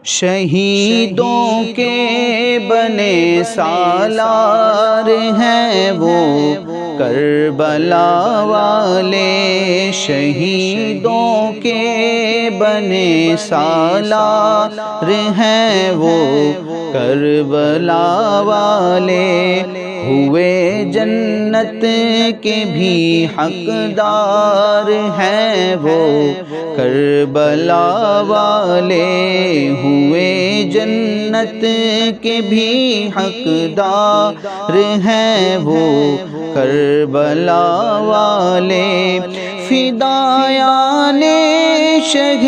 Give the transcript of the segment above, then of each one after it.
شہیدوں کے بنے سالار ہیں وہ کربلا والے، شہیدوں کے بنے سالار ہیں وہ کربلا والے، ہوئے جنت کے بھی حقدار ہیں وہ کربلا والے، ہوئے جنت کے بھی حقدار ہیں وہ کربلا والے، فدایان شہ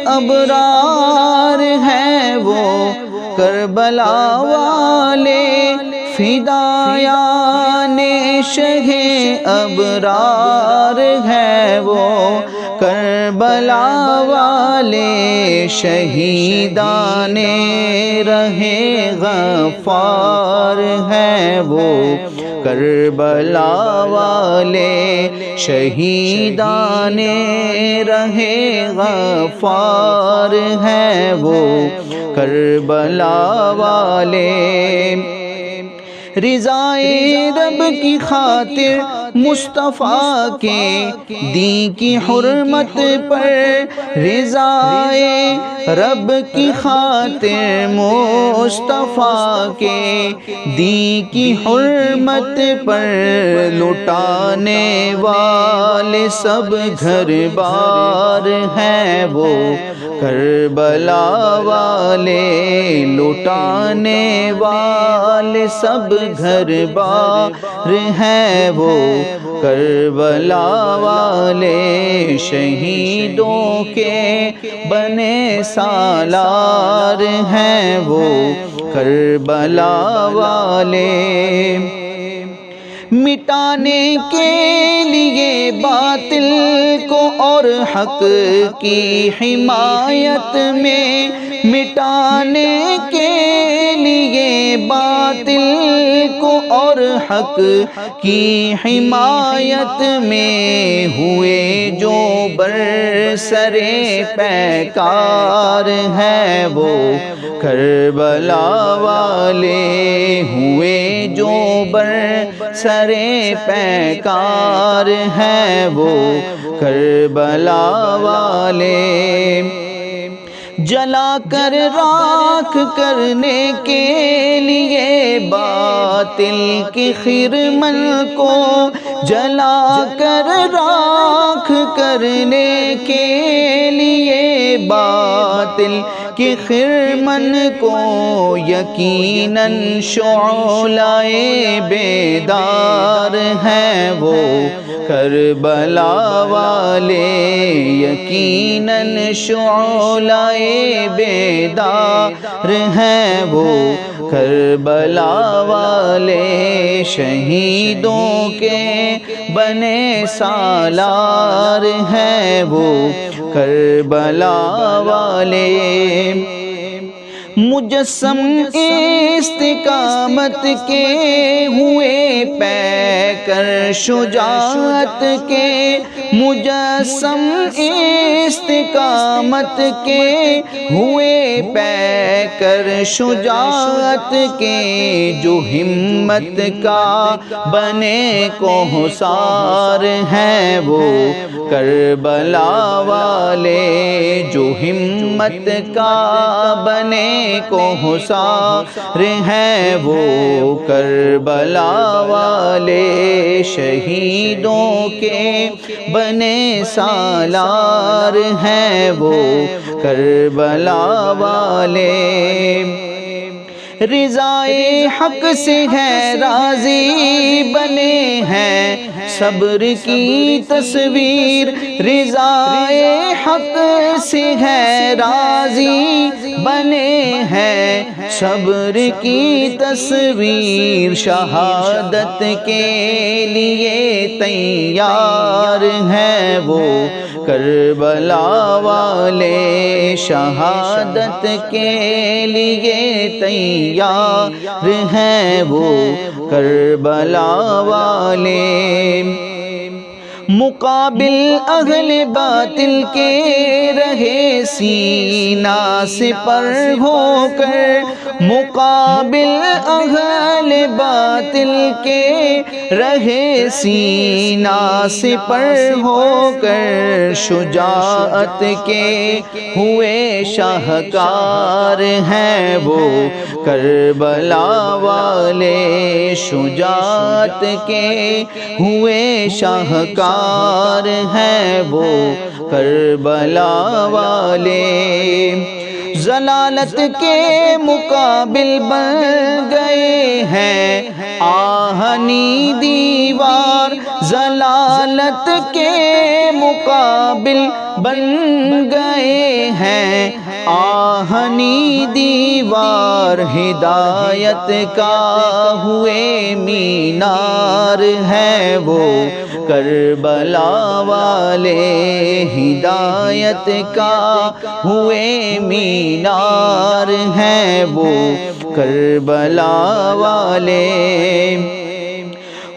ابرار ہیں وہ کربلا والے، فدایان شہ ابرار ہیں وہ کربلا والے، شہیدان رہے غفار ہیں وہ کربلا والے، شہیدان رہے غفار ہیں وہ کربلا والے، رضائے رب کی خاطر مصطفیٰ کے دین کی حرمت پر، رضائے رب کی خاطر مصطفیٰ کے دین کی حرمت پر، لٹانے والے سب گھر بار ہیں وہ کربلا والے، لٹانے والے سب گھر بار ہیں وہ کربلا والے، شہیدوں کے بنے سالار ہیں وہ کربلا والے، مٹانے کے لیے باطل کو اور حق کی حمایت میں، مٹانے کے لیے باطل کو اور حق کی حمایت میں، ہوئے جو برسرے پیکار ہیں وہ کربلا والے، ہوئے جو برسرے پیکار ہیں وہ کربلا والے، جلا کر راکھ کرنے کے لیے باطل کے خرمن کو، جلا کر راکھ کرنے کے لیے باطل کے خرمن کو، یقیناً شعلہ بیدار ہیں وہ کربلا والے، یقیناً شعلہ بیدار ہیں وہ کربلا والے، شہیدوں کے بنے سالار ہیں وہ کربلا والے، مجسم استقامت کے ہوئے پیکر شجاعت کے، مجسم استقامت کے ہوئے پیکر شجاعت کے، جو ہمت کا بنے کوہسار ہیں وہ کربلا والے، جو ہمت کا بنے کوہسار ہیں وہ کربلا والے، شہیدوں کے بنے سالار ہیں وہ کربلا والے، رضائے حق سے ہے راضی بنے ہیں صبر کی تصویر، رضائے حق سے ہے راضی بنے ہیں صبر کی تصویر، شہادت کے لیے تیار ہیں وہ کربلا والے، شہادت کے لیے تیار ہیں وہ کربلا والے، مقابل اہل باطل کے رہے سینہ سے پر ہو کر، مقابل اہل باطل کے رہے سینہ سے پر ہو کر، شجاعت کے ہوئے شاہکار ہیں وہ کربلا والے، شجاعت کے ہوئے شاہکار ہیں وہ کربلا والے، ضلالت کے مقابل بن گئے ہیں آہنی دیوار، ضلالت کے مقابل بن گئے ہیں آہنی دیوار، ہدایت کا ہوئے مینار ہیں وہ کربلا والے، ہدایت کا ہوئے مینار ہیں وہ کربلا والے،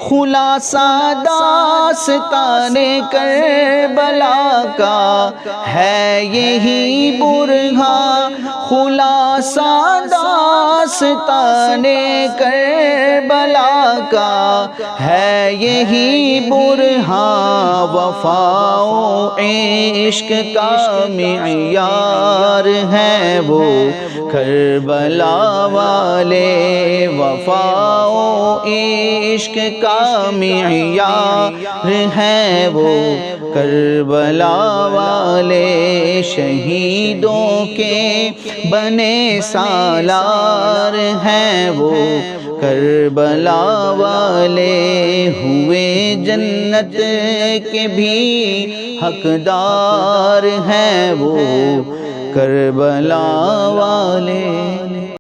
خلاصہ داستان کربلا کا ہے یہی برہان، خلاصہ داستان کربلا کا ہے یہی برہان، وفا و عشق کا معیار ہیں وہ کربلا والے، وفا و عشق کا معیار ہیں وہ کربلا والے، شہیدوں کے بنے سالار ہیں وہ کربلا والے، ہوئے جنت کے بھی حقدار ہیں وہ کربلا والے۔